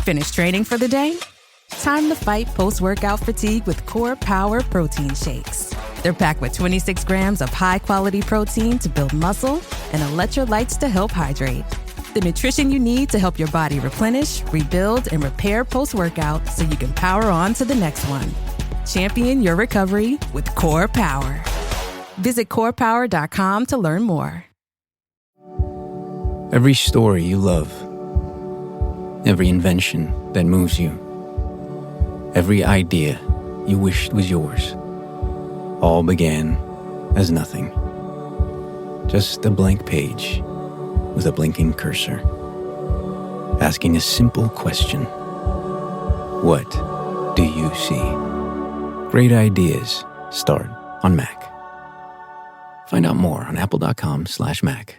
Finish training for the day? Time to fight post-workout fatigue with Core Power Protein Shakes. They're packed with 26 grams of high-quality protein to build muscle and electrolytes to help hydrate. The nutrition you need to help your body replenish, rebuild, and repair post-workout so you can power on to the next one. Champion your recovery with Core Power. Visit corepower.com to learn more. Every story you love, every invention that moves you, every idea you wished was yours, all began as nothing. Just a blank page with a blinking cursor, asking a simple question. What do you see? Great ideas start on Mac. Find out more on apple.com/Mac.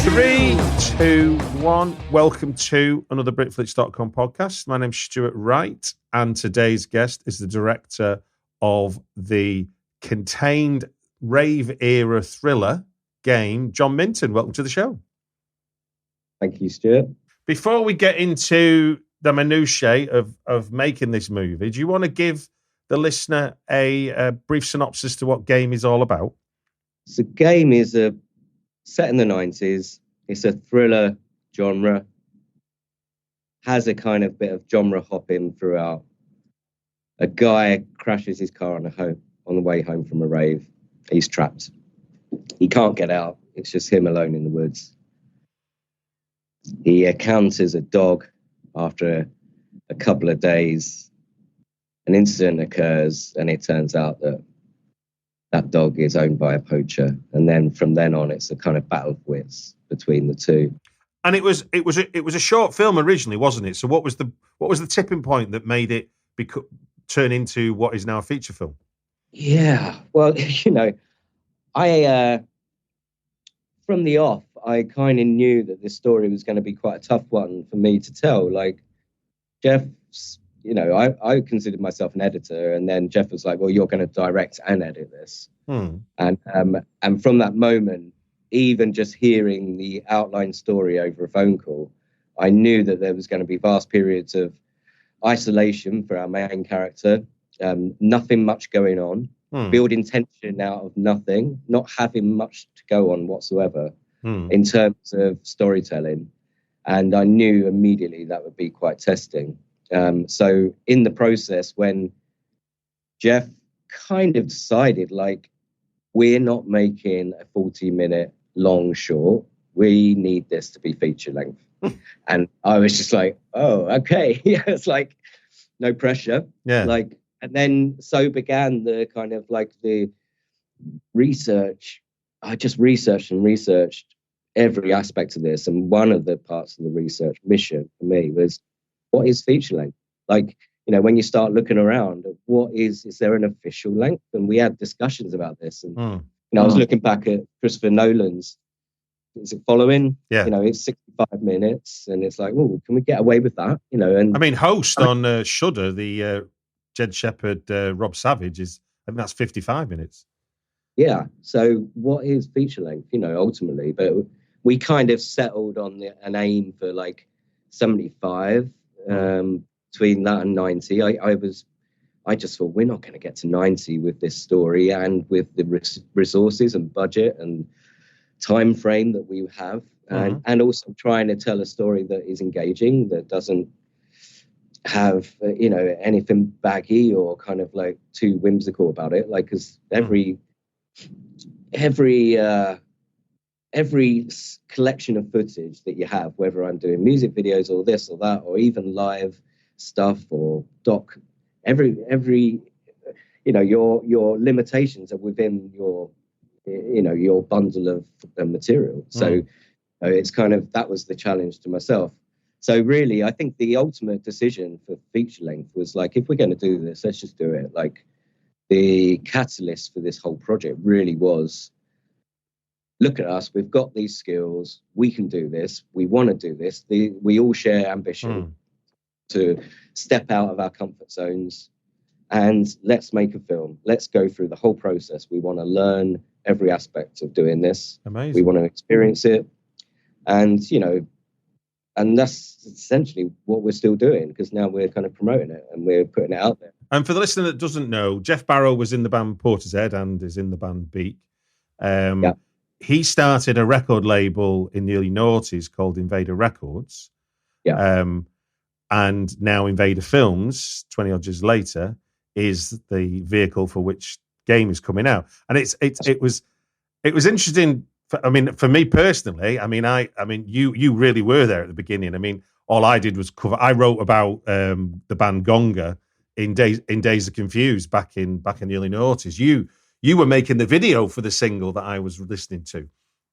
Three, two, one. Welcome to another Britflix.com podcast. My name's Stuart Wright, and today's guest is the director of the contained rave-era thriller game, John Minton. Welcome to the show. Thank you, Stuart. Before we get into the minutiae of making this movie, do you want to give the listener a brief synopsis to what game is all about? So game is set in the 90s. It's a thriller genre. Has a kind of bit of genre hopping throughout. A guy crashes his car on the way home from a rave. He's trapped. He can't get out. It's just him alone in the woods. He encounters a dog after a couple of days. An incident occurs, and it turns out that that dog is owned by a poacher. And then from then on, it's a kind of battle of wits between the two. And it was a short film originally, wasn't it? So what was the tipping point that made it turn into what is now a feature film? Yeah, well, I from the off, I kind of knew that this story was going to be quite a tough one for me to tell. Like Jeff's, I considered myself an editor, and then Jeff was like, "Well, you're going to direct and edit this." And from that moment, even just hearing the outline story over a phone call, I knew that there was going to be vast periods of isolation for our main character, nothing much going on, building tension out of nothing, not having much to go on whatsoever in terms of storytelling. And I knew immediately that would be quite testing. So in the process, when Jeff kind of decided, like, we're not making a 40-minute long short, we need this to be feature length. And I was just like, oh, okay. Yeah, it's like no pressure. Yeah. Like, and then so began the kind of like the research. I just researched every aspect of this. And one of the parts of the research mission for me was, what is feature length? Like, when you start looking around, is there an official length? And we had discussions about this. And, I was looking back at Christopher Nolan's, is it Following? Yeah. It's 65 minutes. And it's like, oh, can we get away with that? And I mean, Host on Shudder, the Jed Shepard, Rob Savage, I think that's 55 minutes. Yeah. So what is feature length, ultimately? But we kind of settled on an aim for like 75. Between that and 90, I just thought, we're not going to get to 90 with this story and with the resources and budget and time frame that we have, and also trying to tell a story that is engaging, that doesn't have anything baggy or kind of like too whimsical about it. Like, because every collection of footage that you have, whether I'm doing music videos or this or that, or even live stuff or doc, every your limitations are within your bundle of material. So it's kind of, that was the challenge to myself. So really, I think the ultimate decision for feature length was like, if we're going to do this, let's just do it. Like, the catalyst for this whole project really was look at us, we've got these skills, we can do this, we want to do this. We all share ambition to step out of our comfort zones, and let's make a film. Let's go through the whole process. We want to learn every aspect of doing this. Amazing. We want to experience it. And, you know, and that's essentially what we're still doing, because now we're kind of promoting it and we're putting it out there. And for the listener that doesn't know, Jeff Barrow was in the band Portishead and is in the band Beak. He started a record label in the early noughties called Invada Records. And now Invada Films, 20 odd years later, is the vehicle for which game is coming out. And it was interesting. For me personally, you really were there at the beginning. I mean, all I did was cover. I wrote about the band Gonga in Days of Confused back in the early noughties. You were making the video for the single that I was listening to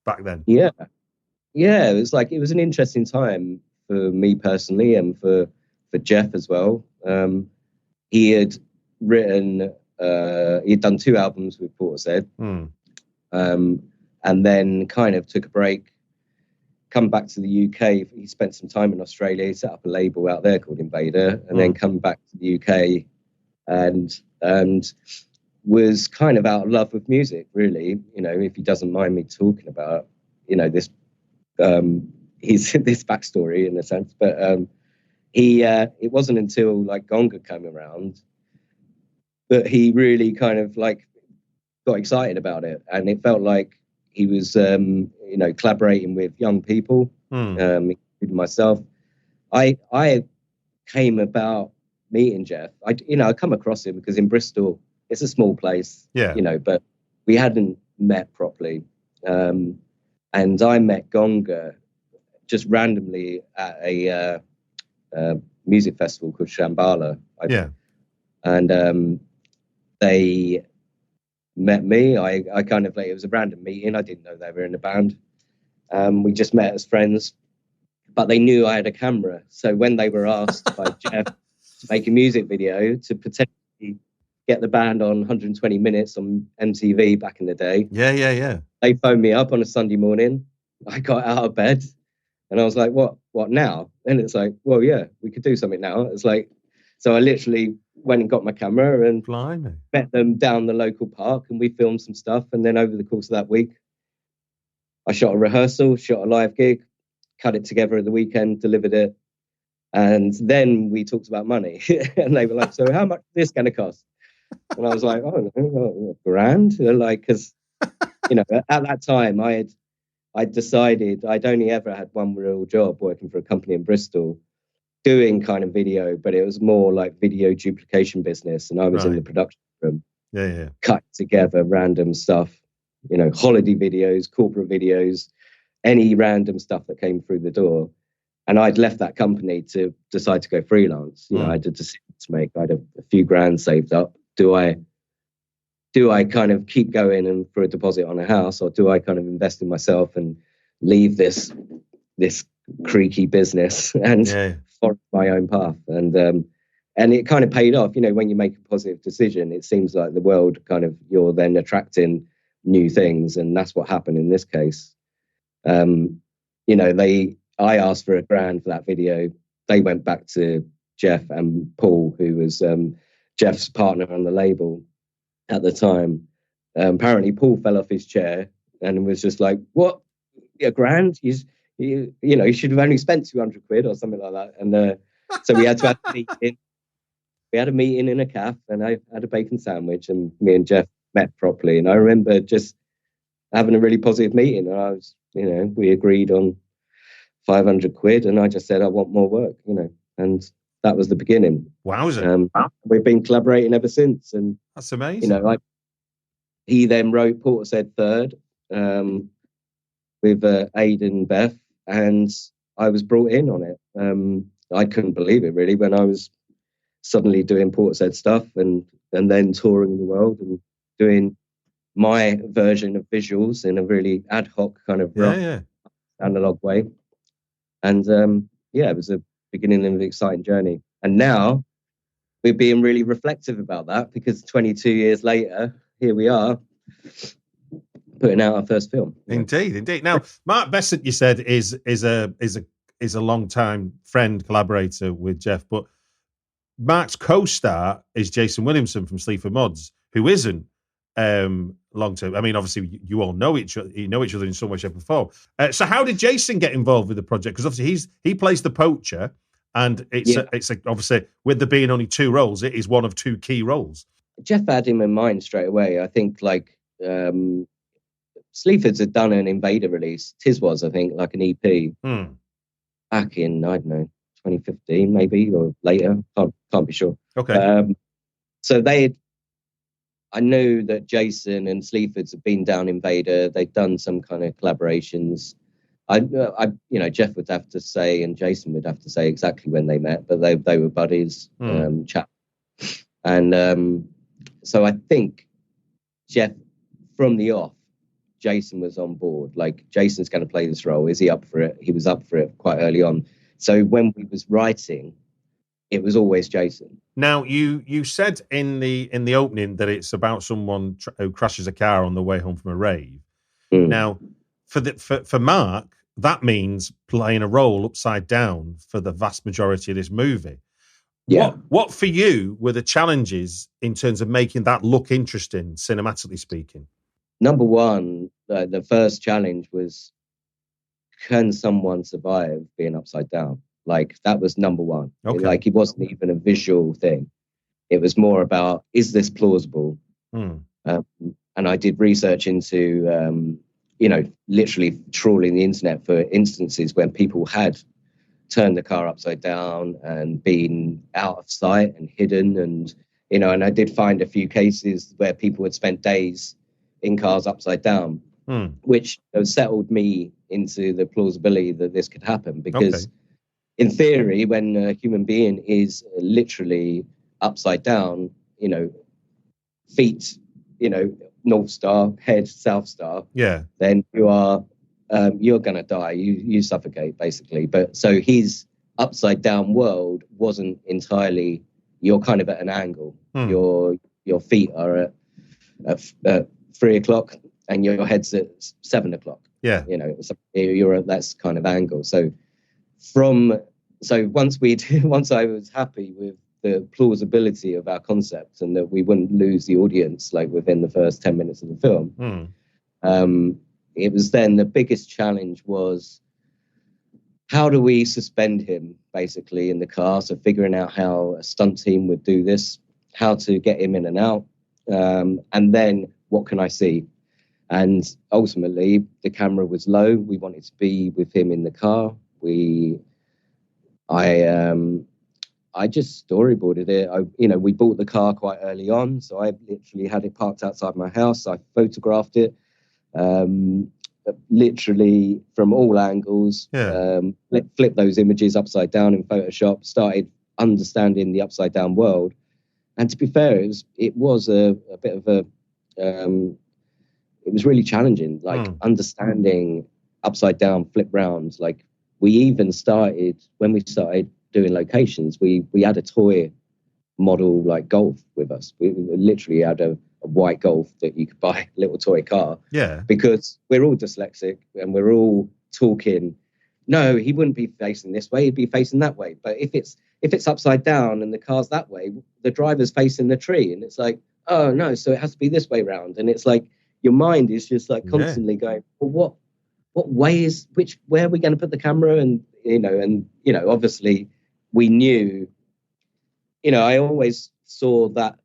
back then. Yeah. It was an interesting time for me personally, and for Jeff as well. He had written, he'd done 2 albums with Portishead, and then kind of took a break, come back to the UK. He spent some time in Australia. He set up a label out there called Invada, and then come back to the UK, and was kind of out of love with music, really. You know, if he doesn't mind me talking about, you know, this, he's this backstory in a sense, but it wasn't until like Gonga came around that he really kind of like got excited about it, and it felt like he was, you know, collaborating with young people, including myself. I came about meeting Jeff. I come across him because in Bristol, it's a small place, you know, but we hadn't met properly. And I met Gonga just randomly at a music festival called Shambhala. And they met me. I kind of, like, it was a random meeting. I didn't know they were in a band. We just met as friends, but they knew I had a camera. So when they were asked by Jeff to make a music video to potentially get the band on 120 Minutes on MTV back in the day. They phoned me up on a Sunday morning. I got out of bed and I was like, what now? And it's like, well, yeah, we could do something now. It's like, so I literally went and got my camera and met them down the local park, and we filmed some stuff. And then over the course of that week, I shot a rehearsal, shot a live gig, cut it together at the weekend, delivered it. And then we talked about money. And they were like, so how much is this going to cost? And I was like, oh, no, $1,000. They're like, because, you know, at that time I decided I'd only ever had one real job working for a company in Bristol doing kind of video, but it was more like video duplication business. And I was in the production room, cut together random stuff, you know, holiday videos, corporate videos, any random stuff that came through the door. And I'd left that company to decide to go freelance. You know, I had a decision to make. I had a few grand saved up. Do I kind of keep going and for a deposit on a house, or do I kind of invest in myself and leave this creaky business and follow my own path? And it kind of paid off. You know, when you make a positive decision, it seems like the world kind of, you're then attracting new things, and that's what happened in this case. You know, I asked for $1,000 for that video. They went back to Jeff and Paul, who was Jeff's partner on the label at the time. Apparently Paul fell off his chair and was just like, what, $1,000? You know, you should have only spent 200 quid or something like that. And so we had to have a meeting. We had a meeting in a cafe, and I had a bacon sandwich, and me and Jeff met properly. And I remember just having a really positive meeting, and I was, you know, we agreed on 500 quid, and I just said, I want more work, you know, and that was the beginning. Wowza. We've been collaborating ever since. And that's amazing. You know, he then wrote Portishead Third with Aidan Beth, and I was brought in on it. I couldn't believe it really when I was suddenly doing Portishead stuff and then touring the world and doing my version of visuals in a really ad hoc kind of rough, analog way. And it was a beginning of an exciting journey. And now we're being really reflective about that, because 22 years later, here we are putting out our first film. Indeed. Now, Marc Bessant, you said, is a long-time friend, collaborator with Jeff, but Marc's co-star is Jason Williamson from Sleaford Mods, who isn't long-term. I mean, obviously, you all know each other. You know each other in some way, shape, or form. So, how did Jason get involved with the project? Because obviously, he plays the poacher, and it's obviously, with there being only 2 roles, it is one of 2 key roles. Jeff had him in mind straight away. I think Sleaford's had done an Invada release. Tis was, I think, like an EP back in, I don't know, 2015 maybe, or later. Can't be sure. Okay. So I knew that Jason and Sleaford's had been down Invada. They'd done some kind of collaborations. Jeff would have to say, and Jason would have to say exactly when they met, but they were buddies, chat. And so I think Jeff, from the off, Jason was on board. Like, Jason's going to play this role. Is he up for it? He was up for it quite early on. So when we was writing, it was always Jason. Now, you said in the opening that it's about someone who crashes a car on the way home from a rave. Now, for Marc, that means playing a role upside down for the vast majority of this movie. Yeah. What for you were the challenges in terms of making that look interesting, cinematically speaking? Number one, the first challenge was, can someone survive being upside down? Like, that was number one. Okay. Like, it wasn't even a visual thing. It was more about, is this plausible? And I did research into, literally trawling the internet for instances when people had turned the car upside down and been out of sight and hidden. And I did find a few cases where people had spent days in cars upside down, which settled me into the plausibility that this could happen. Because in theory, when a human being is literally upside down, feet, North Star, head South Star, then you are, you're going to die. You suffocate, basically. But so his upside down world wasn't entirely, you're kind of at an angle. Your feet are at 3 o'clock and your head's at 7 o'clock. Yeah. You're at that kind of angle. So once I was happy with the plausibility of our concept and that we wouldn't lose the audience like within the first 10 minutes of the film, it was then the biggest challenge was, how do we suspend him basically in the car? So figuring out how a stunt team would do this, how to get him in and out, and then what can I see? And ultimately, the camera was low. We wanted to be with him in the car. I just storyboarded it. We bought the car quite early on, so I literally had it parked outside my house. I photographed it, literally from all angles. Flip those images upside down in Photoshop. Started understanding the upside down world, and to be fair, it was a bit of a. It was really challenging, like understanding upside down, flip rounds. Like, we even started, when we started doing locations, we had a toy model like Golf with us. We literally had a white Golf that you could buy, a little toy car. Yeah. Because we're all dyslexic and we're all talking, no, he wouldn't be facing this way, he'd be facing that way. But if it's upside down and the car's that way, the driver's facing the tree. And it's like, oh no, so it has to be this way round. And it's like, your mind is just like constantly going, well, what way is, where are we going to put the camera? And obviously we knew, I always saw that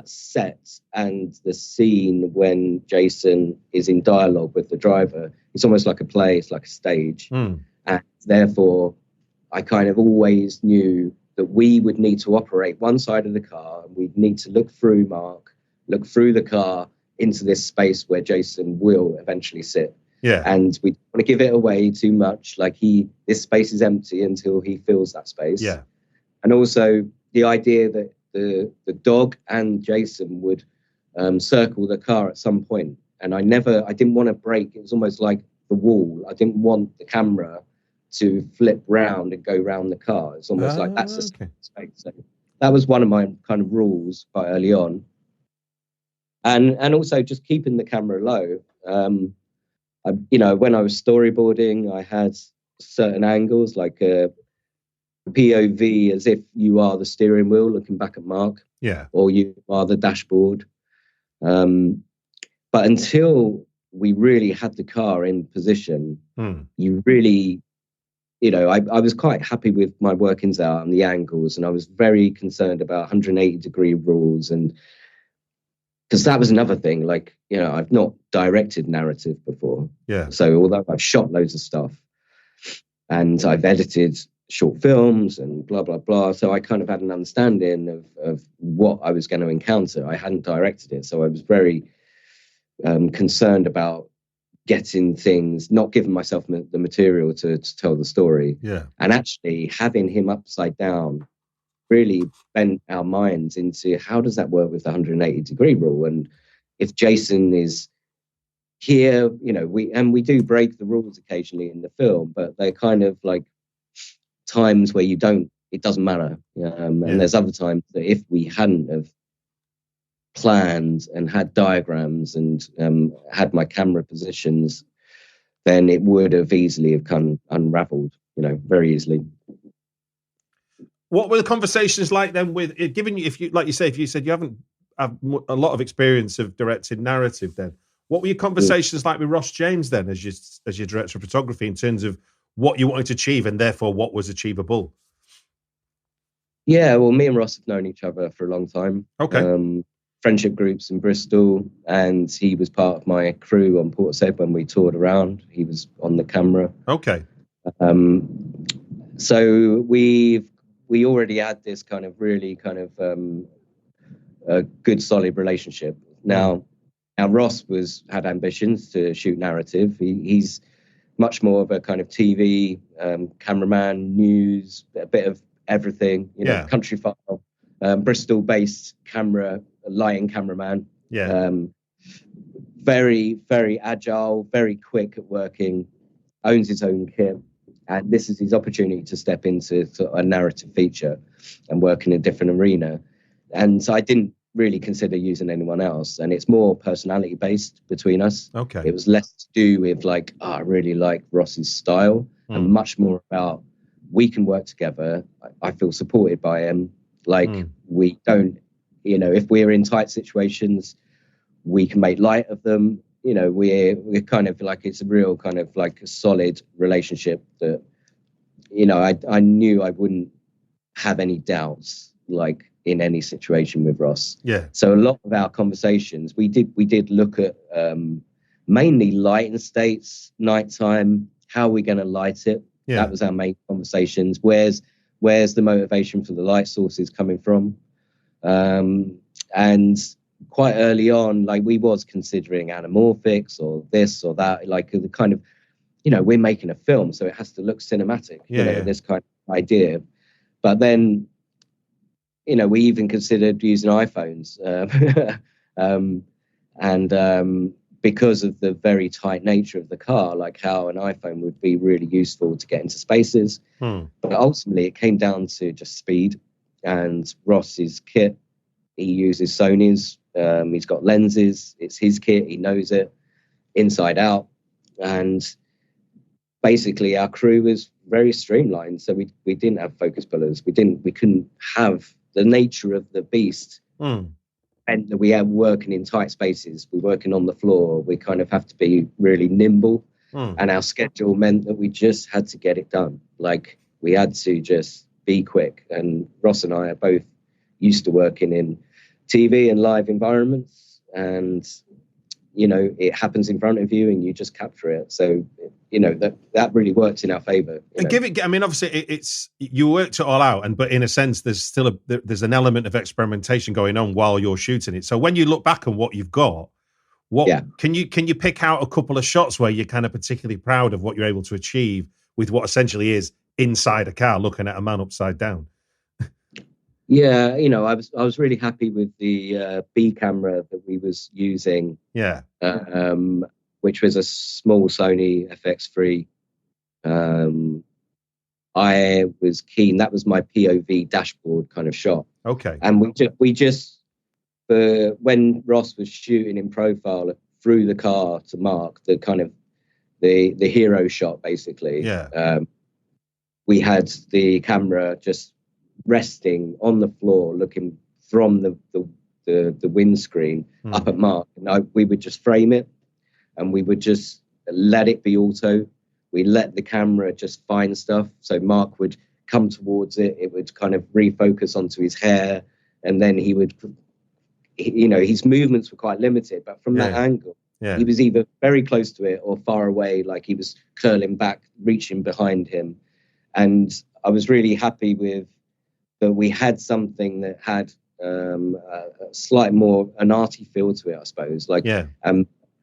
set and the scene when Jason is in dialogue with the driver. It's almost like a play. It's like a stage. And therefore I kind of always knew that we would need to operate one side of the car. And we'd need to look through Marc, look through the car into this space where Jason will eventually sit. Yeah. And we don't want to give it away too much. Like, this space is empty until he fills that space. Yeah. And also the idea that the dog and Jason would circle the car at some point. And I didn't want to break. It was almost like the wall. I didn't want the camera to flip round and go round the car. It's almost like that's a space. So that was one of my kind of rules quite early on. And also just keeping the camera low. When I was storyboarding, I had certain angles, like a POV, as if you are the steering wheel looking back at Marc, or you are the dashboard. But until we really had the car in position, you really, I was quite happy with my workings out and the angles, and I was very concerned about 180-degree rules, and because that was another thing. Like, I've not directed narrative before, so although I've shot loads of stuff and I've edited short films and blah blah blah, so I kind of had an understanding of what I was going to encounter. I hadn't directed it, so I was very concerned about getting things, not giving myself the material to tell the story. And actually having him upside down really bent our minds into how does that work with the 180-degree rule. And if Jason is here, we do break the rules occasionally in the film, but they're kind of like times where it doesn't matter. And there's other times that if we hadn't have planned and had diagrams and had my camera positions, then it would have easily have come unraveled, very easily. What were the conversations like then with, given you, if you said you haven't have a lot of experience of directing narrative, then what were your conversations like with Ross James then as your director of photography, in terms of what you wanted to achieve and therefore what was achievable? Yeah, well, me and Ross have known each other for a long time. Okay. Friendship groups in Bristol, and he was part of my crew on Port Said when we toured around. He was on the camera. Okay. So we already had this kind of really kind of a good solid relationship. Now Ross had ambitions to shoot narrative. He's much more of a kind of TV cameraman, news, a bit of everything. Country file, Bristol-based lighting cameraman. Very, very agile, very quick at working, owns his own kit. And this is his opportunity to step into a narrative feature and work in a different arena. And so I didn't really consider using anyone else. And it's more personality based between us. Okay. It was less to do with I really like Ross's style, and much more about we can work together. I feel supported by him. We don't, if we're in tight situations, we can make light of them. We're kind of like, it's a real kind of like a solid relationship that, I knew I wouldn't have any doubts, in any situation with Ross. Yeah. So a lot of our conversations, we did look at mainly lighting states, nighttime, how are we going to light it? Yeah. That was our main conversations. Where's the motivation for the light sources coming from? And quite early on, we was considering anamorphics or this or that, the kind of, we're making a film, so it has to look cinematic, this kind of idea. But then, we even considered using iPhones. Because of the very tight nature of the car, how an iPhone would be really useful to get into spaces. But ultimately, it came down to just speed. And Ross's kit, he uses Sony's. He's got lenses. It's his kit. He knows it inside out. And basically, our crew was very streamlined. So we didn't have focus pullers. We couldn't have the nature of the beast. And we are working in tight spaces. We're working on the floor. We kind of have to be really nimble. And our schedule meant that we just had to get it done. We had to just be quick. And Ross and I are both used to working in TV and live environments. And, it happens in front of you and you just capture it. So, that really works in our favor. Obviously it's, you worked it all out, but in a sense, there's still there's an element of experimentation going on while you're shooting it. So when you look back on what you've got, can you pick out a couple of shots where you're kind of particularly proud of what you're able to achieve with what essentially is inside a car looking at a man upside down? Yeah, I was really happy with the B camera that we was using. Yeah. Which was a small Sony FX3. I was keen. That was my POV dashboard kind of shot. Okay. And we just when Ross was shooting in profile at through the car to Marc, the kind of the hero shot, basically. We had the camera just resting on the floor, looking from the windscreen up at Marc. And we would just frame it, and we would just let it be auto. We let the camera just find stuff. So Marc would come towards it. It would kind of refocus onto his hair. And then he would, his movements were quite limited. But from that angle, he was either very close to it or far away, like he was curling back, reaching behind him. And I was really happy with that we had something that had a slight more an arty feel to it, I suppose. Like,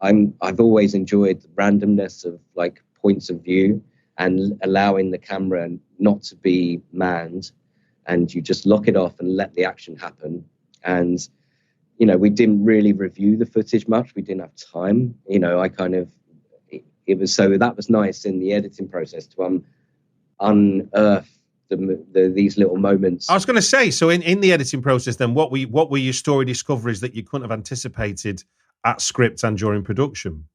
I've always enjoyed the randomness of like points of view and allowing the camera not to be manned, and you just lock it off and let the action happen. And, we didn't really review the footage much. We didn't have time. I kind of, it was, so that was nice in the editing process to unearth these little moments. I was going to say, so in the editing process, then what were your story discoveries that you couldn't have anticipated at script and during production?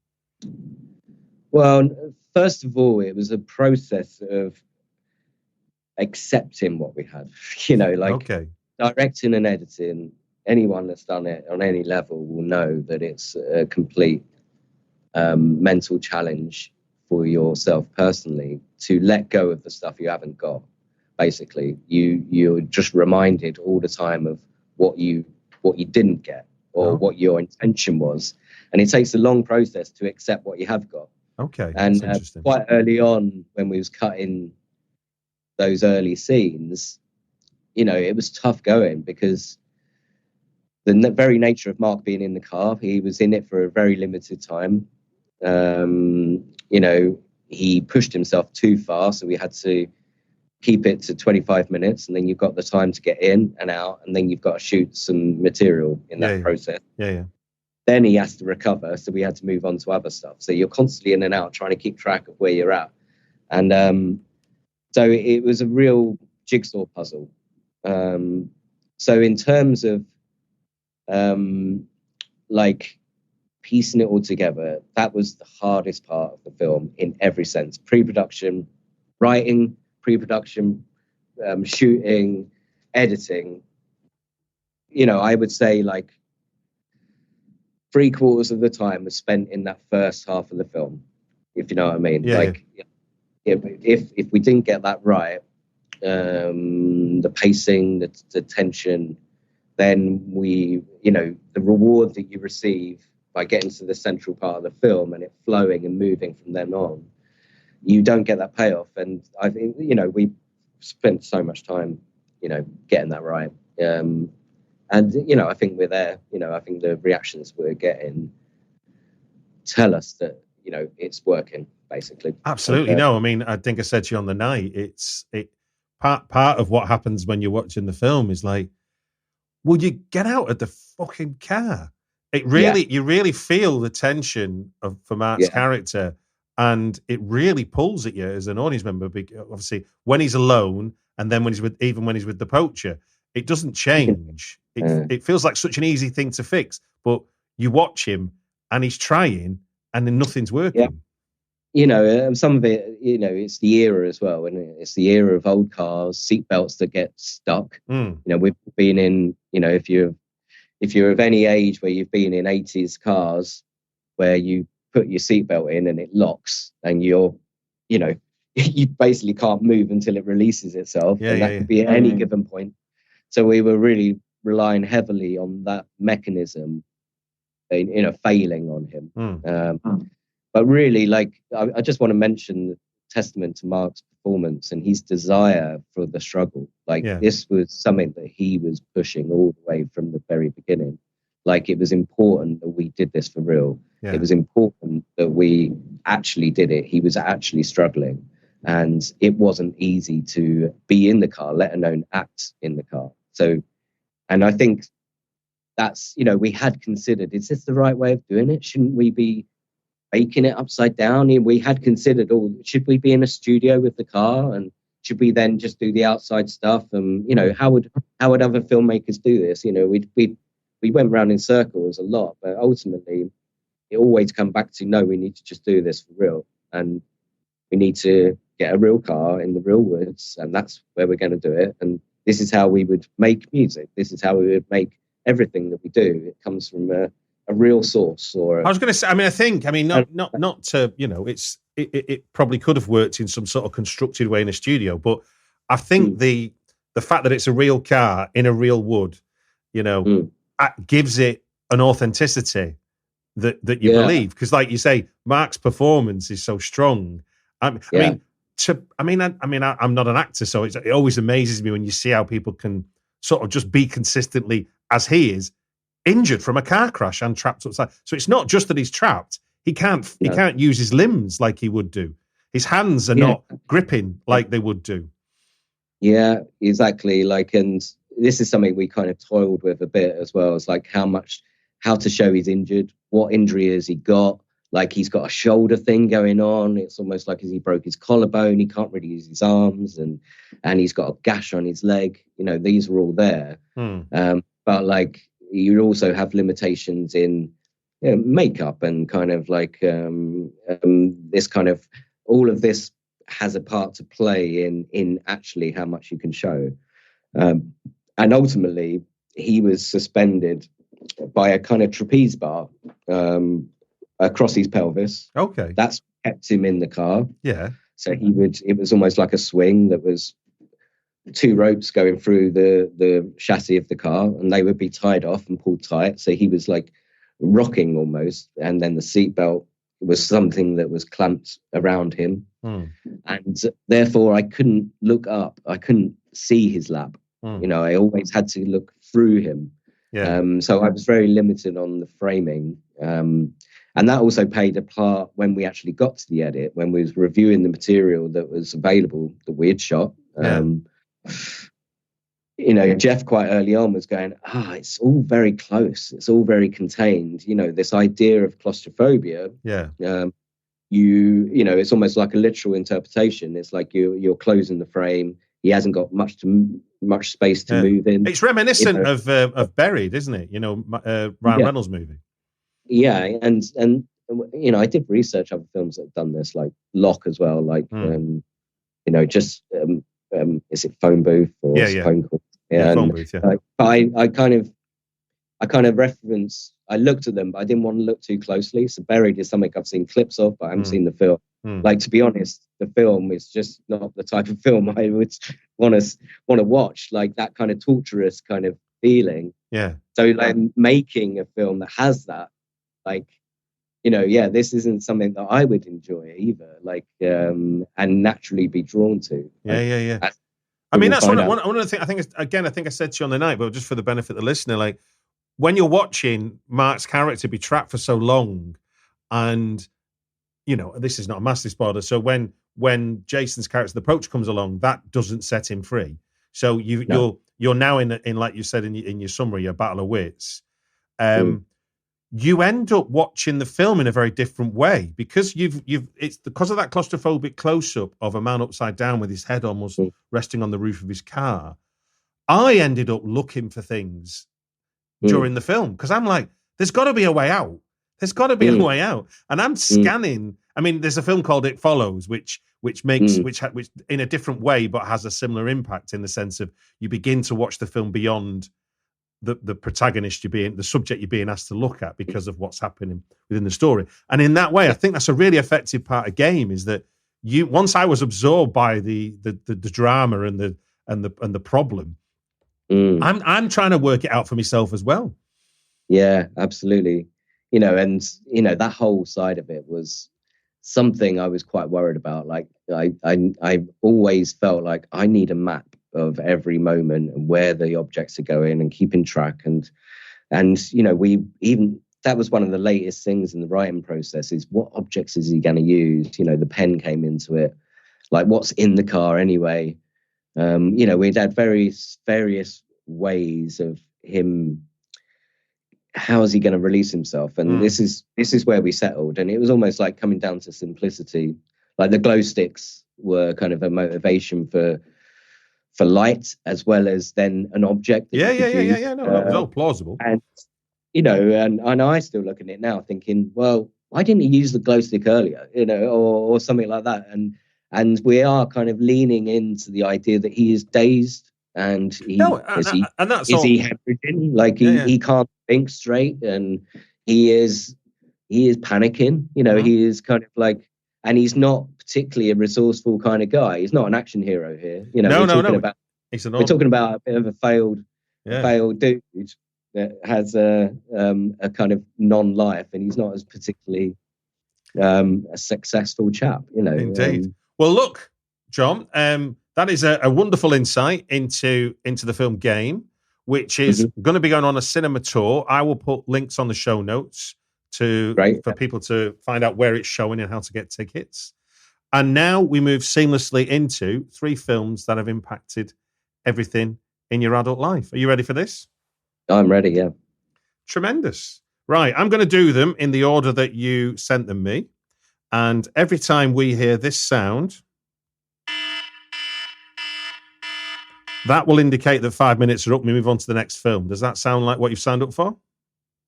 Well, first of all, it was a process of accepting what we had. Directing and editing. Anyone that's done it on any level will know that it's a complete mental challenge for yourself personally to let go of the stuff you haven't got. Basically, you're just reminded all the time of what you didn't get or what your intention was, and it takes a long process to accept what you have got. Okay, and quite early on, when we was cutting those early scenes, it was tough going because the very nature of Marc being in the car, he was in it for a very limited time. He pushed himself too far, so we had to keep it to 25 minutes, and then you've got the time to get in and out, and then you've got to shoot some material in that process. Then he has to recover, so we had to move on to other stuff. So you're constantly in and out trying to keep track of where you're at. And so it was a real jigsaw puzzle. So in terms of like piecing it all together, that was the hardest part of the film in every sense. Pre-production, writing, pre-production, shooting, editing. I would say like 3/4 of the time was spent in that first half of the film, if you know what I mean. If we didn't get that right, the pacing, the tension, then the reward that you receive by getting to the central part of the film and it flowing and moving from then on, you don't get that payoff. And I think, we spent so much time, getting that right. And, I think we're there. I think the reactions we're getting tell us that, it's working, basically. Absolutely. No, I mean, I think I said to you on the night, part of what happens when you're watching the film is like, will you get out of the fucking car? You really feel the tension for Marc's character, and it really pulls at you as an audience member. Obviously, when he's alone, and then when he's with the poacher, it doesn't change. It feels like such an easy thing to fix, but you watch him and he's trying, and then nothing's working. Some of it, it's the era as well, and it's the era of old cars, seatbelts that get stuck. We've been in, if you're of any age where you've been in 80s cars where you put your seatbelt in and it locks, and you basically can't move until it releases itself, and that could be at any given point. So we were really relying heavily on that mechanism, failing on him. But really, I just want to mention the testament to Marc's performance and his desire for the struggle. This was something that he was pushing all the way from the very beginning. It was important that we did this for real. It was important that we actually did it. He was actually struggling, and it wasn't easy to be in the car, let alone act in the car. So, and I think that's, we had considered, is this the right way of doing it? Shouldn't we be making it upside down? And we had considered, should we be in a studio with the car, and should we then just do the outside stuff? And how would other filmmakers do this? We went round in circles a lot, but ultimately it always come back to, no, we need to just do this for real, and we need to get a real car in the real woods, and that's where we're going to do it. And this is how we would make music. This is how we would make everything that we do. It comes from a real source. Or I was going to say, not to, it probably could have worked in some sort of constructed way in a studio, but I think the fact that it's a real car in a real wood, gives it an authenticity that you believe. Because, like you say, Marc's performance is so strong. I'm not an actor, so it always amazes me when you see how people can sort of just be consistently, as he is, injured from a car crash and trapped upside. So it's not just that he's trapped; he can't use his limbs like he would do. His hands are not gripping like they would do. Yeah, exactly. And this is something we kind of toiled with a bit as well. It's like how to show he's injured, what injury has he got. Like, he's got a shoulder thing going on. It's almost like as he broke his collarbone, he can't really use his arms, and he's got a gash on his leg. These are all there. But like, you also have limitations in makeup and kind of like this kind of, all of this has a part to play in actually how much you can show. And ultimately, he was suspended by a kind of trapeze bar across his pelvis. Okay. That's kept him in the car. Yeah. So it was almost like a swing that was 2 ropes going through the chassis of the car, and they would be tied off and pulled tight. So he was like rocking almost. And then the seatbelt was something that was clamped around him. And therefore I couldn't look up. I couldn't see his lap. I always had to look through him. Yeah. So I was very limited on the framing. And that also played a part when we actually got to the edit, when we was reviewing the material that was available, that we had shot. Jeff quite early on was going, it's all very close. It's all very contained. This idea of claustrophobia. Yeah. It's almost like a literal interpretation. It's like you're closing the frame. He hasn't got much space to move in. It's reminiscent of Buried, isn't it? Ryan Reynolds' movie. Yeah, and I did research other films that have done this, like Lock as well. Like, is it Phone Booth or Phone Call? Yeah, Phone Booth. Yeah. I kind of reference. I looked at them, but I didn't want to look too closely. So Buried is something I've seen clips of, but I haven't seen the film. Like, to be honest, the film is just not the type of film I would want to watch. Like, that kind of torturous kind of feeling. Yeah. So like making a film that has that, like, this isn't something that I would enjoy either. Like, and naturally be drawn to. Yeah. That's one of the things. I think I said to you on the night, but just for the benefit of the listener, like, when you're watching Marc's character be trapped for so long, and this is not a massive spoiler. So when Jason's character, the poacher, comes along, that doesn't set him free. So you're now in like you said in your summary, your battle of wits. You end up watching the film in a very different way because it's because of that claustrophobic close up of a man upside down with his head almost resting on the roof of his car. I ended up looking for things during the film because I'm like, there's got to be a way out. There's got to be a way out. And I'm scanning. I mean, there's a film called It Follows, which makes which in a different way, but has a similar impact in the sense of you begin to watch the film beyond the protagonist the subject you're being asked to look at because of what's happening within the story. And in that way, I think that's a really effective part of game is that once I was absorbed by the drama and the problem, I'm trying to work it out for myself as well. Yeah, absolutely. And that whole side of it was something I was quite worried about. Like I always felt like I need a map of every moment and where the objects are going and keeping track. And that was one of the latest things in the writing process is what objects is he going to use? The pen came into it. Like, what's in the car anyway? We'd had various ways of him. How is he going to release himself? And this is where we settled. And it was almost like coming down to simplicity. Like the glow sticks were kind of a motivation for light as well as then an object. No, that was all plausible. and I still look at it now thinking, well, why didn't he use the glow stick earlier, or something like that? And we are kind of leaning into the idea that he is dazed and he hemorrhaging, like he can't think straight, and he is panicking, he is kind of like, and he's not particularly a resourceful kind of guy. He's not an action hero here. We're talking about a bit of a failed dude that has a kind of non-life, and he's not as particularly a successful chap, Indeed. Well, look, John, that is a wonderful insight into the film Game, which is going to be going on a cinema tour. I will put links on the show notes for people to find out where it's showing and how to get tickets. And now we move seamlessly into 3 films that have impacted everything in your adult life. Are you ready for this? I'm ready, yeah. Tremendous. Right, I'm going to do them in the order that you sent them me. And every time we hear this sound, that will indicate that 5 minutes are up. We move on to the next film. Does that sound like what you've signed up for?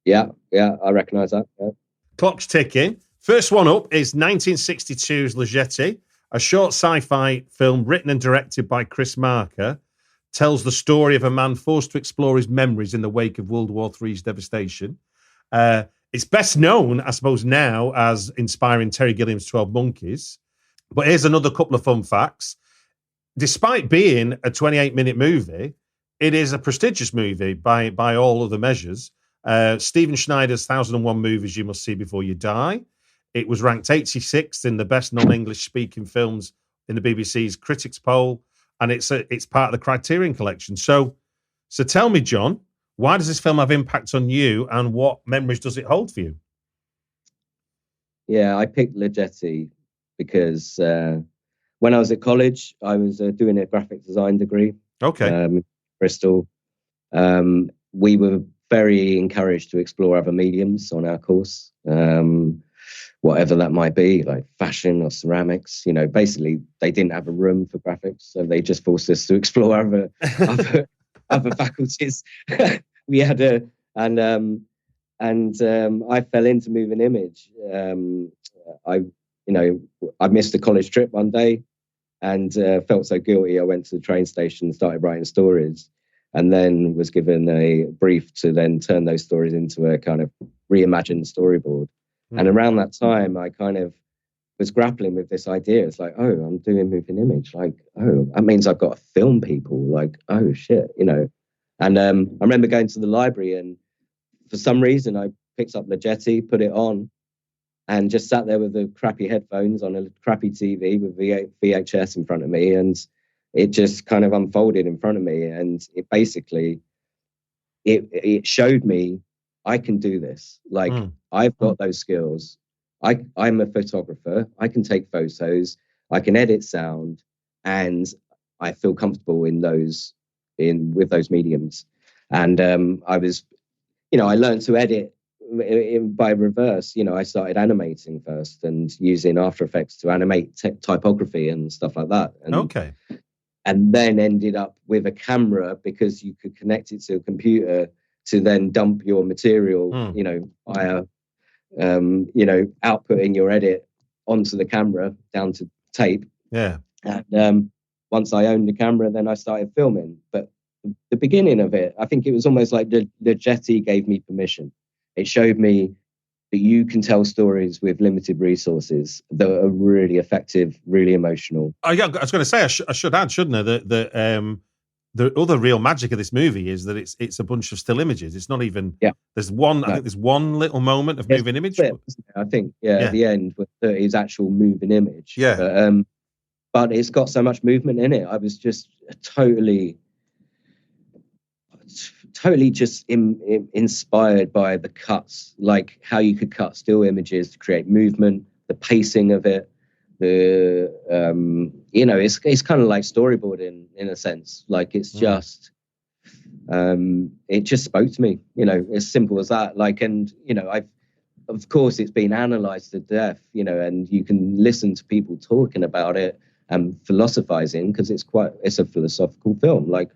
Yeah, I recognise that. Yeah. Clock's ticking. First one up is 1962's Jetee, a short sci-fi film written and directed by Chris Marker, tells the story of a man forced to explore his memories in the wake of World War III's devastation. It's best known, I suppose, now as inspiring Terry Gilliam's 12 Monkeys. But here's another couple of fun facts. Despite being a 28-minute movie, it is a prestigious movie by all other measures. Stephen Schneider's 1001 Movies You Must See Before You Die. It was ranked 86th in the best non-English speaking films in the BBC's Critics Poll, and it's part of the Criterion Collection. So tell me, John, why does this film have impact on you, and what memories does it hold for you? Yeah, I picked Jetee because when I was at college, I was doing a graphic design degree. Okay. Bristol. We were very encouraged to explore other mediums on our course, whatever that might be, like fashion or ceramics. Basically, they didn't have a room for graphics, so they just forced us to explore other faculties. We had I fell into moving image. I missed a college trip one day and felt so guilty. I went to the train station and started writing stories, and then was given a brief to then turn those stories into a kind of reimagined storyboard. And around that time, I kind of was grappling with this idea. It's like, oh, I'm doing moving image. Like, oh, that means I've got to film people. Like, oh, shit, And I remember going to the library, and for some reason, I picked up Jetee, put it on, and just sat there with the crappy headphones on a crappy TV with VHS in front of me. And it just kind of unfolded in front of me. And it basically, it showed me I can do this. Like, I've got those skills. I'm a photographer. I can take photos. I can edit sound, and I feel comfortable with those mediums. And I was, I learned to edit by reverse. I started animating first and using After Effects to animate typography and stuff like that. And then ended up with a camera because you could connect it to a computer to then dump your material, via, outputting your edit onto the camera down to tape. Yeah. And once I owned the camera, then I started filming. But the beginning of it, I think it was almost like the Jetee gave me permission. It showed me that you can tell stories with limited resources that are really effective, really emotional. I was going to say, I should add, shouldn't I, that the other real magic of this movie is that it's a bunch of still images. It's not even. Yeah. There's one. No. I think there's one little moment of moving image. I think. At the end, with his actual moving image. Yeah. But it's got so much movement in it. I was just totally just inspired by the cuts, like how you could cut still images to create movement, the pacing of it. It's kind of like storyboarding in a sense. Like it's just, it just spoke to me. As simple as that. Like, and of course, it's been analysed to death. And you can listen to people talking about it and philosophizing because it's a philosophical film. Like,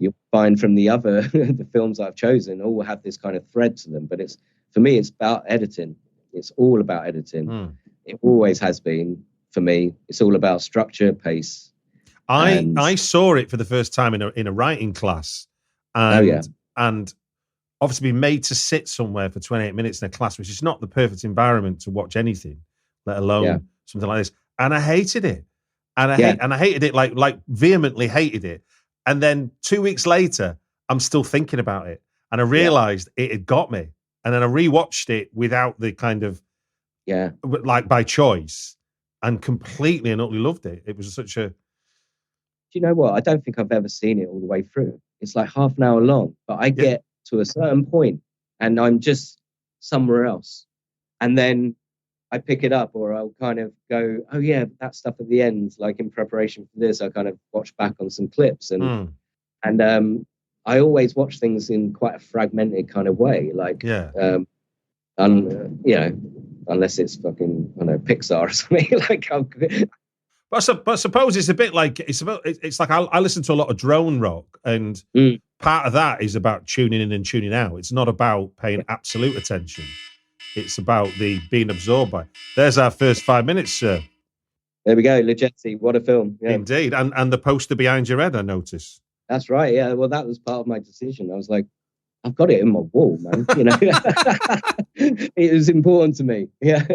you'll find from the other the films I've chosen all have this kind of thread to them. But for me, it's about editing. It's all about editing. It always has been for me. It's all about structure, pace. I saw it for the first time in a writing class, and obviously being made to sit somewhere for 28 minutes in a class, which is not the perfect environment to watch anything, let alone something like this. And I hated it, and I hated it like vehemently hated it. And then 2 weeks later, I'm still thinking about it, and I realised it had got me. And then I rewatched it without the kind of like by choice, and completely and utterly loved it. It was such a. Do you know what? I don't think I've ever seen it all the way through. It's like half an hour long, but I get to a certain point and I'm just somewhere else. And then I pick it up, or I'll kind of go, oh yeah, that stuff at the end, like in preparation for this, I kind of watch back on some clips and I always watch things in quite a fragmented kind of way. Like, unless it's fucking, I don't know, Pixar or something. Like, But I suppose it's a bit like it's like I listen to a lot of drone rock, and part of that is about tuning in and tuning out. It's not about paying absolute attention. It's about the being absorbed by. There's our first 5 minutes, sir. There we go, Jetee. What a film! Yeah. Indeed, and the poster behind your head, I notice. That's right. Yeah, well, that was part of my decision. I was like, I've got it in my wall, man. You know, it was important to me. Yeah,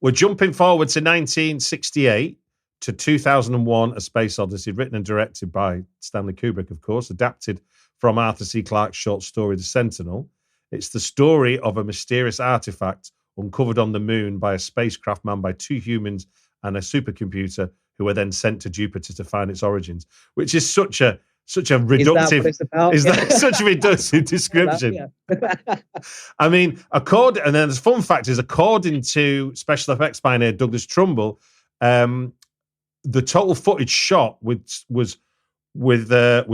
we're jumping forward to 1968. To 2001, A Space Odyssey, written and directed by Stanley Kubrick, of course, adapted from Arthur C. Clarke's short story, The Sentinel. It's the story of a mysterious artifact uncovered on the moon by a spacecraft manned by 2 humans and a supercomputer, who are then sent to Jupiter to find its origins, which is such a reductive. Is that such a reductive description? I mean, and then the fun fact is, according to special effects pioneer Douglas Trumbull, the total footage shot was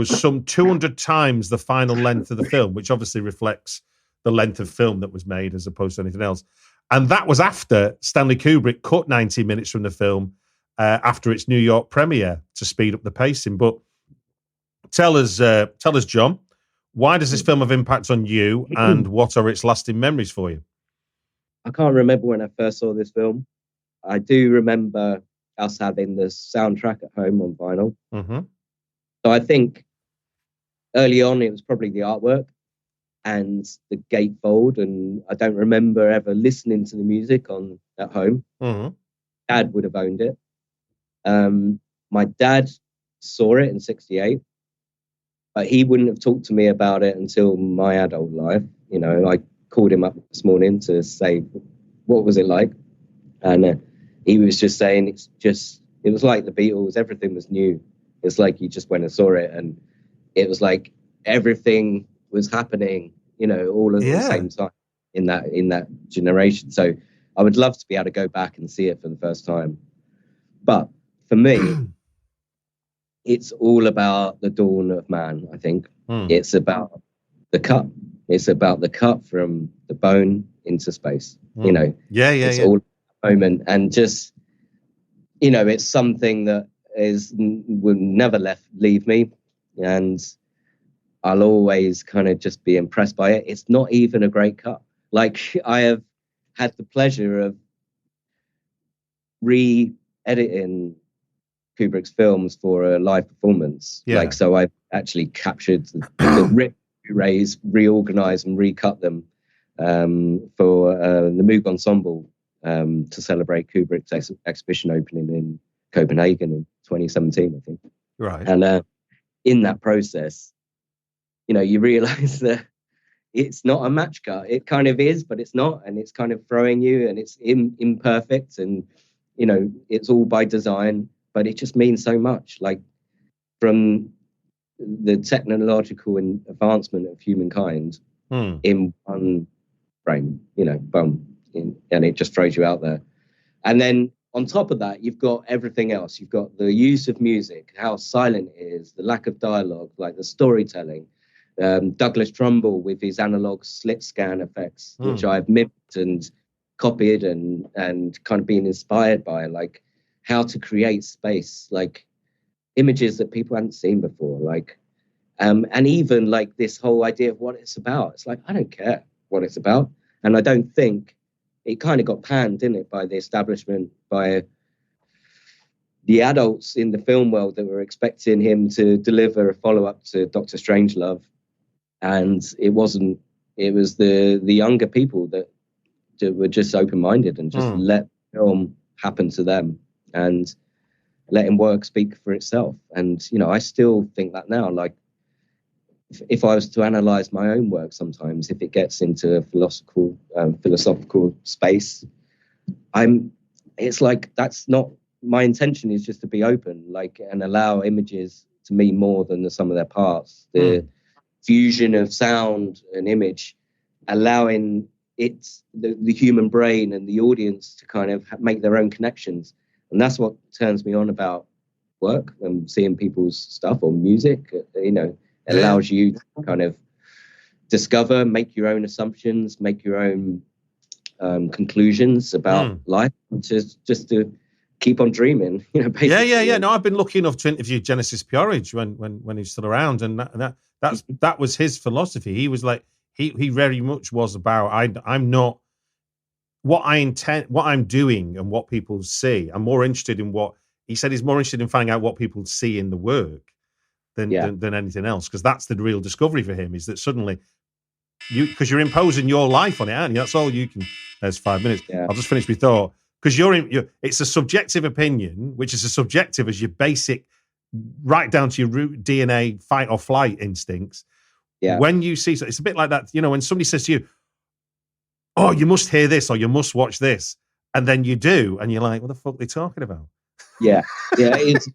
some 200 times the final length of the film, which obviously reflects the length of film that was made as opposed to anything else. And that was after Stanley Kubrick cut 90 minutes from the film after its New York premiere to speed up the pacing. But tell us, John, why does this film have impact on you, and what are its lasting memories for you? I can't remember when I first saw this film. I do remember us having the soundtrack at home on vinyl. So I think early on it was probably the artwork and the gatefold, and I don't remember ever listening to the music at home. Dad would have owned it. My dad saw it in 68, but he wouldn't have talked to me about it until my adult life. You know, I called him up this morning to say, what was it like? And he was just saying, it was like the Beatles, everything was new. It's like you just went and saw it, and it was like everything was happening, you know, all at the same time in that generation. So I would love to be able to go back and see it for the first time. But for me, it's all about the dawn of man, I think. It's about the cut. It's about the cut from the bone into space. You know, it's all moment, and just, you know, it's something that will never leave me, and I'll always kind of just be impressed by it. It's not even a great cut. Like, I have had the pleasure of re-editing Kubrick's films for a live performance. Like, so I've actually captured the rip rays, reorganized and recut them for the Moog Ensemble to celebrate Kubrick's exhibition opening in Copenhagen in 2017, I think. Right. And in that process, you know, you realize that it's not a match cut. It kind of is, but it's not. And it's kind of throwing you, and it's imperfect, and, you know, it's all by design, but it just means so much. Like, from the technological advancement of humankind in one frame, you know, boom, and it just throws you out there. And then on top of that, you've got everything else. You've got the use of music, how silent it is, the lack of dialogue, like the storytelling. Douglas Trumbull with his analog slit scan effects, which I've mimicked and copied and kind of been inspired by, like how to create space, like images that people hadn't seen before, like, And even like this whole idea of what it's about. It's like, I don't care what it's about. And I don't think it kind of got panned, didn't it, by the establishment, by the adults in the film world that were expecting him to deliver a follow-up to Dr. Strangelove. And it wasn't. It was the younger people that were just open-minded and just let film happen to them and letting work speak for itself. And, you know, I still think that now, like, if I was to analyze my own work sometimes, if it gets into a philosophical space, it's like, that's not, my intention is just to be open, like, and allow images to mean more than the sum of their parts. The fusion of sound and image, allowing the human brain and the audience to kind of make their own connections. And that's what turns me on about work and seeing people's stuff or music. You know, it allows you to kind of discover, make your own assumptions, make your own conclusions about life, and just to keep on dreaming. You know, basically. Yeah. No, I've been lucky enough to interview Genesis Porridge when he's still around, and that was his philosophy. He was like, he very much was about, I'm not what I'm doing and what people see. I'm more interested in what he said. He's more interested in finding out what people see in the work than anything else, because that's the real discovery for him. Is that suddenly because you're imposing your life on it, aren't you? That's all you can. There's 5 minutes. Yeah. I'll just finish my thought, because it's a subjective opinion, which is as subjective as your basic, right down to your root DNA fight or flight instincts. Yeah. When you see, it's a bit like that, you know, when somebody says to you, oh, you must hear this or you must watch this, and then you do, and you're like, what the fuck are they talking about? Yeah, it's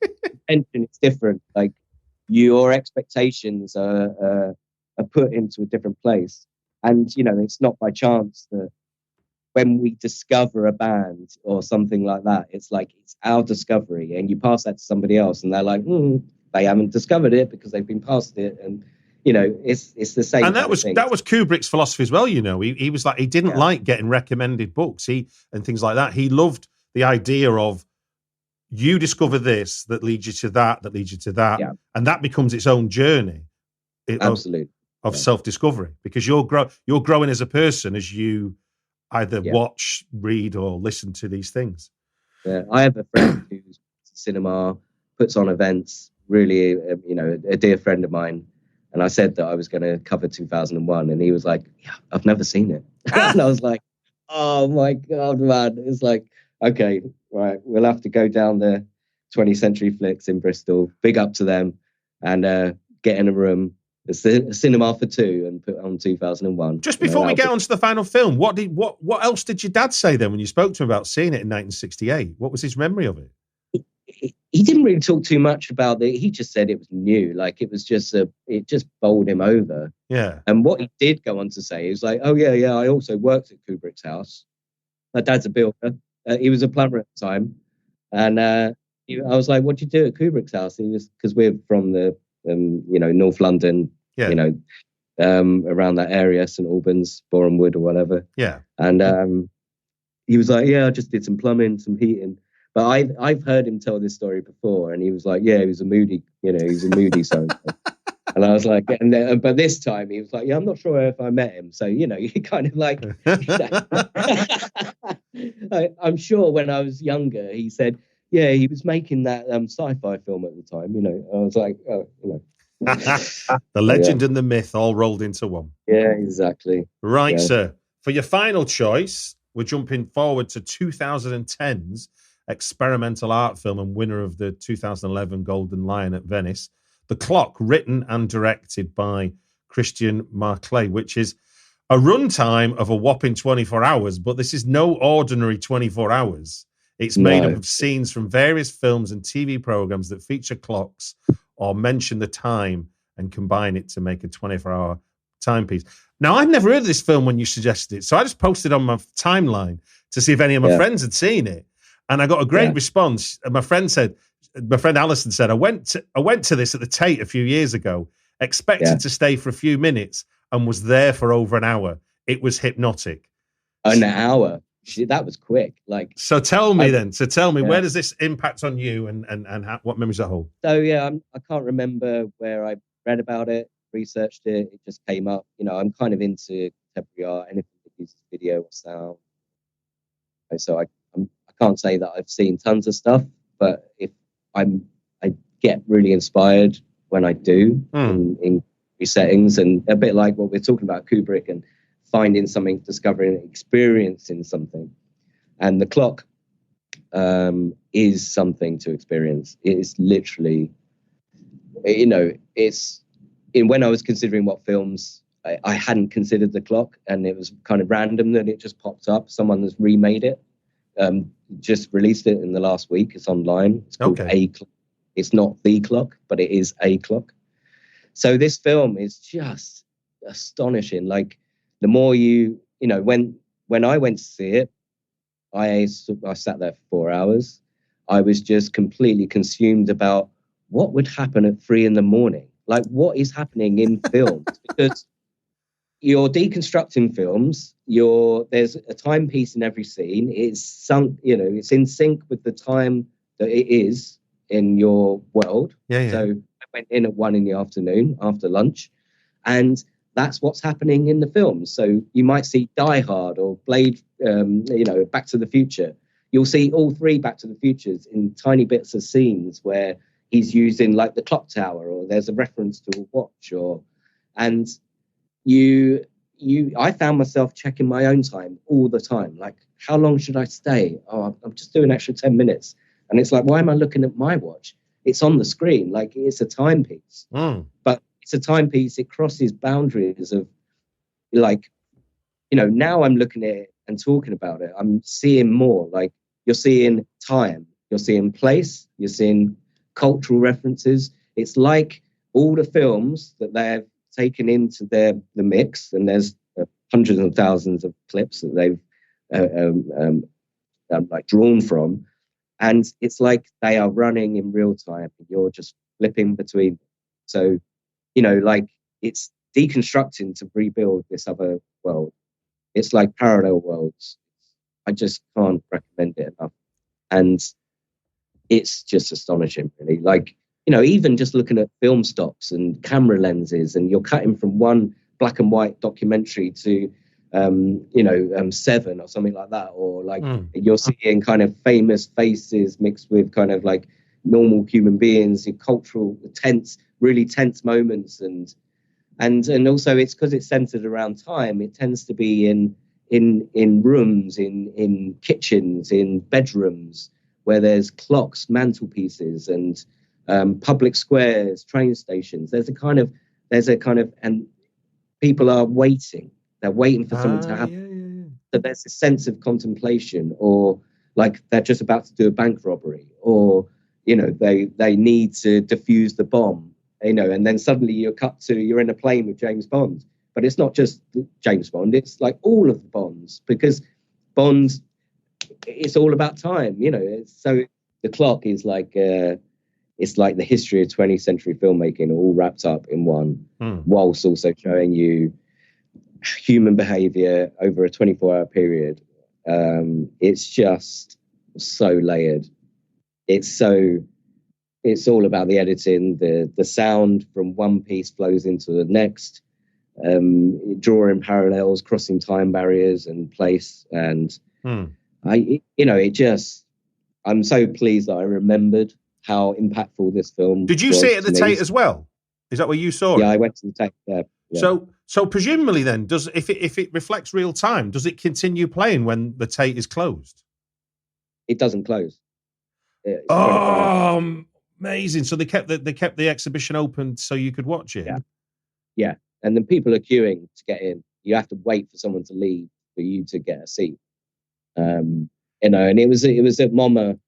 tension. It's different. Like, your expectations are put into a different place, and you know, it's not by chance that when we discover a band or something like that, it's like it's our discovery, and you pass that to somebody else, and they're like, they haven't discovered it because they've been past it, and you know, it's the same. And that was Kubrick's philosophy as well. You know, he was like, he didn't like getting recommended books, and things like that. He loved the idea of, you discover this that leads you to that leads you to that, and that becomes its own journey. Absolutely. Of self-discovery, because you're growing as a person as you either watch, read, or listen to these things. Yeah, I have a friend who's cinema, puts on events. Really, you know, a dear friend of mine. And I said that I was going to cover 2001, and he was like, "Yeah, I've never seen it." And I was like, "Oh my God, man!" It's like, okay, right, we'll have to go down the 20th Century Flicks in Bristol. Big up to them, and get in a room, a cinema for two, and put on 2001. Just before we get on to the final film, what else did your dad say then when you spoke to him about seeing it in 1968? What was his memory of it? He didn't really talk too much about it. He just said it was new. Like, it was just it just bowled him over. Yeah. And what he did go on to say, he was like, "Oh yeah, I also worked at Kubrick's house. My dad's a builder. He was a plumber at the time." And I was like, "What'd you do at Kubrick's house?" He was, because we're from the you know, North London, you know, around that area, St Albans, Boreham Wood or whatever. Yeah. And he was like, "Yeah, I just did some plumbing, some heating." But I've heard him tell this story before, and he was like, "Yeah, he was a moody son." And I was like, but this time he was like, "Yeah, I'm not sure if I met him." So, you know, you kind of like, I'm sure when I was younger, he said, "Yeah, he was making that sci-fi film at the time." You know, I was like, "Oh, you know." The legend and the myth all rolled into one. Yeah, exactly. Right, sir. For your final choice, we're jumping forward to 2010's experimental art film and winner of the 2011 Golden Lion at Venice, The Clock, written and directed by Christian Marclay, which is a runtime of a whopping 24 hours, but this is no ordinary 24 hours. It's made up of scenes from various films and TV programs that feature clocks or mention the time and combine it to make a 24-hour timepiece. Now, I'd never heard of this film when you suggested it, so I just posted on my timeline to see if any of my friends had seen it. And I got a great response. My friend Alison said, I went to this at the Tate a few years ago, expected to stay for a few minutes, and was there for over an hour. It was hypnotic. An hour? That was quick. Like, so tell me where does this impact on you, and what memories that hold? So I can't remember where I read about it, researched it. It just came up. You know, I'm kind of into contemporary art, anything that uses video or sound. So I can't say that I've seen tons of stuff, but if I get really inspired when I do in settings, and a bit like what we're talking about Kubrick and finding something, discovering, experiencing something. And the clock is something to experience. It is literally, you know, when I was considering what films, I hadn't considered the clock, and it was kind of random that it just popped up. Someone has remade it, just released it in the last week. It's online. It's called A Clock. It's not The Clock, but it is A Clock. So this film is just astonishing. Like, the more you know, when I went to see it, I sat there for 4 hours. I was just completely consumed about what would happen at 3 a.m. Like, what is happening in films? Because you're deconstructing films. There's a timepiece in every scene. It's it's in sync with the time that it is in your world. Yeah. So I went in at 1 p.m. after lunch, and that's what's happening in the film. So you might see Die Hard or Blade, Back to the Future. You'll see all 3 Back to the Futures in tiny bits of scenes where he's using like the clock tower, or there's a reference to a watch, and I found myself checking my own time all the time. Like, how long should I stay? Oh, I'm just doing an extra 10 minutes. And it's like, why am I looking at my watch? It's on the screen. Like, it's a timepiece. But it's a timepiece. It crosses boundaries of, like, now I'm looking at it and talking about it. I'm seeing more. Like, you're seeing time. You're seeing place. You're seeing cultural references. It's like all the films that they've taken into the mix, and there's hundreds of thousands of clips that they've drawn from, and it's like they are running in real time, and you're just flipping between. So, like, it's deconstructing to rebuild this other world. It's like parallel worlds. I just can't recommend it enough, and it's just astonishing, really. Like, even just looking at film stocks and camera lenses, and you're cutting from one black and white documentary to, 7 or something like that, or like you're seeing kind of famous faces mixed with kind of like normal human beings, in cultural really tense moments, and also it's because it's centered around time. It tends to be in rooms, in kitchens, in bedrooms, where there's clocks, mantelpieces, and public squares, train stations. There's a kind of, and people are waiting. They're waiting for something to happen. Yeah. So there's a sense of contemplation, or like they're just about to do a bank robbery, or they need to defuse the bomb. And then suddenly you're in a plane with James Bond, but it's not just James Bond. It's like all of the Bonds, because Bond, it's all about time. So the clock is like. It's like the history of 20th century filmmaking all wrapped up in one, whilst also showing you human behavior over a 24-hour period. It's just so layered. It's all about the editing, the sound from one piece flows into the next, drawing parallels, crossing time barriers and place. And I'm so pleased that I remembered how impactful this film. Did you see it at the Tate as well? Is that where you saw it? Yeah, I went to the Tate. Yeah. So presumably then, if it reflects real time, does it continue playing when the Tate is closed? It doesn't close. Amazing! So they kept the exhibition open so you could watch it. Yeah. And then people are queuing to get in. You have to wait for someone to leave for you to get a seat. And it was at MoMA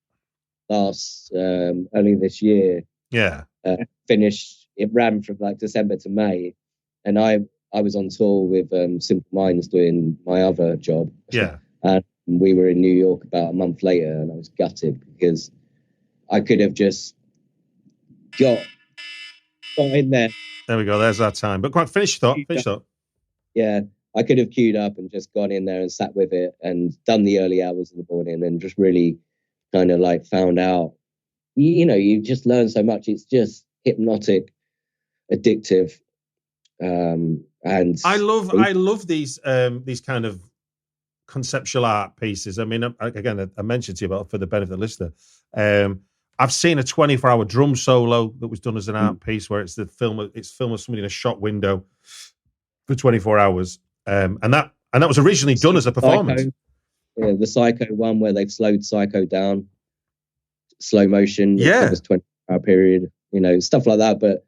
last early this year. Yeah. Finished. It ran from like December to May, and I was on tour with Simple Minds doing my other job. Yeah. And we were in New York about a month later, and I was gutted because I could have just got in there. There we go. There's our time. But finish thought. Yeah, I could have queued up and just gone in there and sat with it and done the early hours of the morning and just really kind of like found out. You just learn so much. It's just hypnotic. addictive. And I love these kind of conceptual art pieces. I mean, again, I mentioned to you about for the benefit of the listener. I've seen a 24-hour drum solo that was done as an art piece where it's film of somebody in a shop window for 24 hours. And that was originally done as a performance. Psycho, the Psycho one where they've slowed Psycho down, slow motion. Yeah. It was 24-hour period, stuff like that. But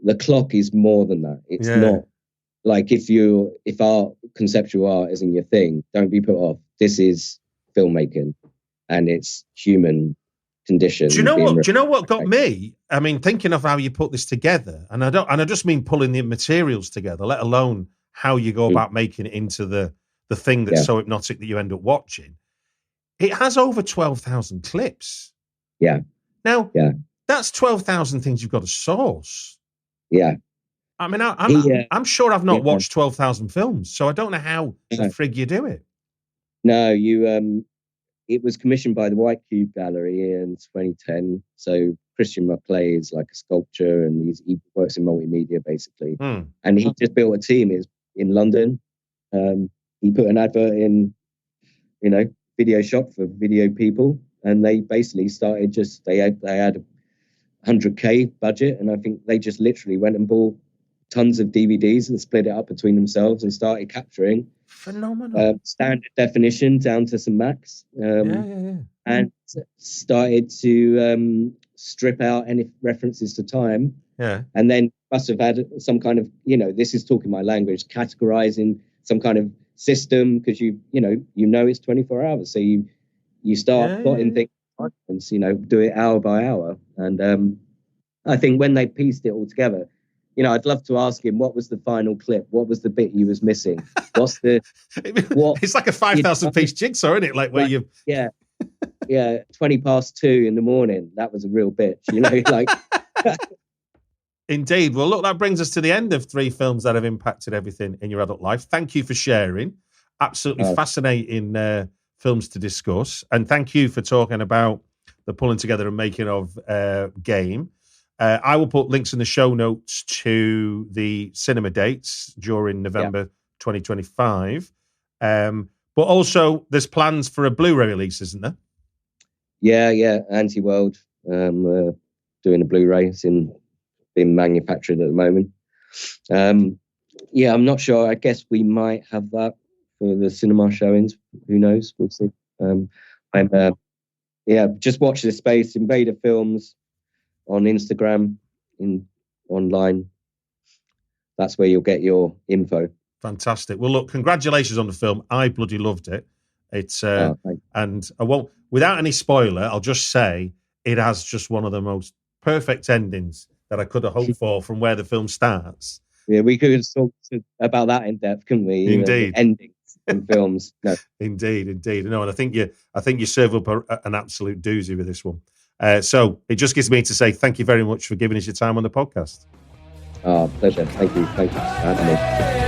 the clock is more than that. It's not like if conceptual art isn't your thing, don't be put off. This is filmmaking and it's human condition. Do you know what got me? I mean, thinking of how you put this together, and I just mean pulling the materials together, let alone how you go about making it into the thing that's so hypnotic that you end up watching. It has over 12,000 clips. Yeah. Now, that's 12,000 things you've got to source. Yeah. I mean, I'm sure I've not watched 12,000 films, so I don't know how the frig you do it. No, it was commissioned by the White Cube Gallery in 2010. So Christian McClay is like a sculptor, and he works in multimedia basically. And he just built a team in London. He put an advert in, Video Shop for video people, and they basically started they had a 100K budget, and I think they just literally went and bought tons of DVDs and split it up between themselves and started capturing phenomenal standard definition down to some max, and started to strip out any references to time, and then must have had some kind of this is talking my language, categorizing some kind of system, because you know it's 24 hours, so you start plotting things, do it hour by hour, and I think when they pieced it all together, I'd love to ask him, what was the final clip? What was the bit you was missing? What's the It's like a 5,000 piece jigsaw, isn't it? Like where you 20 past 2 in the morning. That was a real bitch, like. Indeed. Well, look, that brings us to the end of 3 films that have impacted everything in your adult life. Thank you for sharing. Absolutely fascinating films to discuss. And thank you for talking about the pulling together and making of game. I will put links in the show notes to the cinema dates during November 2025. But also, there's plans for a Blu-ray release, isn't there? Yeah. Anti-World doing a Blu-ray. It's being manufactured at the moment. I'm not sure. I guess we might have that for the cinema showings. Who knows? We'll see. Just watch this space. Invada Films on Instagram, online. That's where you'll get your info. Fantastic. Well, look, congratulations on the film. I bloody loved it. It's and I won't, without any spoiler, I'll just say it has just one of the most perfect endings that I could have hoped for from where the film starts. Yeah, we could talk about that in depth, couldn't we? Indeed. Endings in films. No. Indeed. No, and I think you serve up an absolute doozy with this one. So it just gives me to say thank you very much for giving us your time on the podcast. Pleasure. Thank you. Thank you for having me.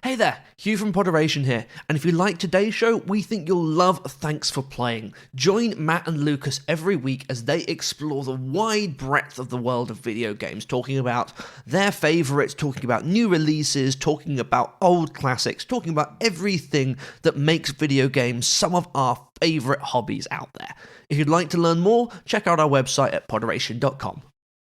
Hey there, Hugh from Poderation here, and if you like today's show, we think you'll love Thanks for Playing. Join Matt and Lucas every week as they explore the wide breadth of the world of video games, talking about their favourites, talking about new releases, talking about old classics, talking about everything that makes video games some of our favourite hobbies out there. If you'd like to learn more, check out our website at poderation.com.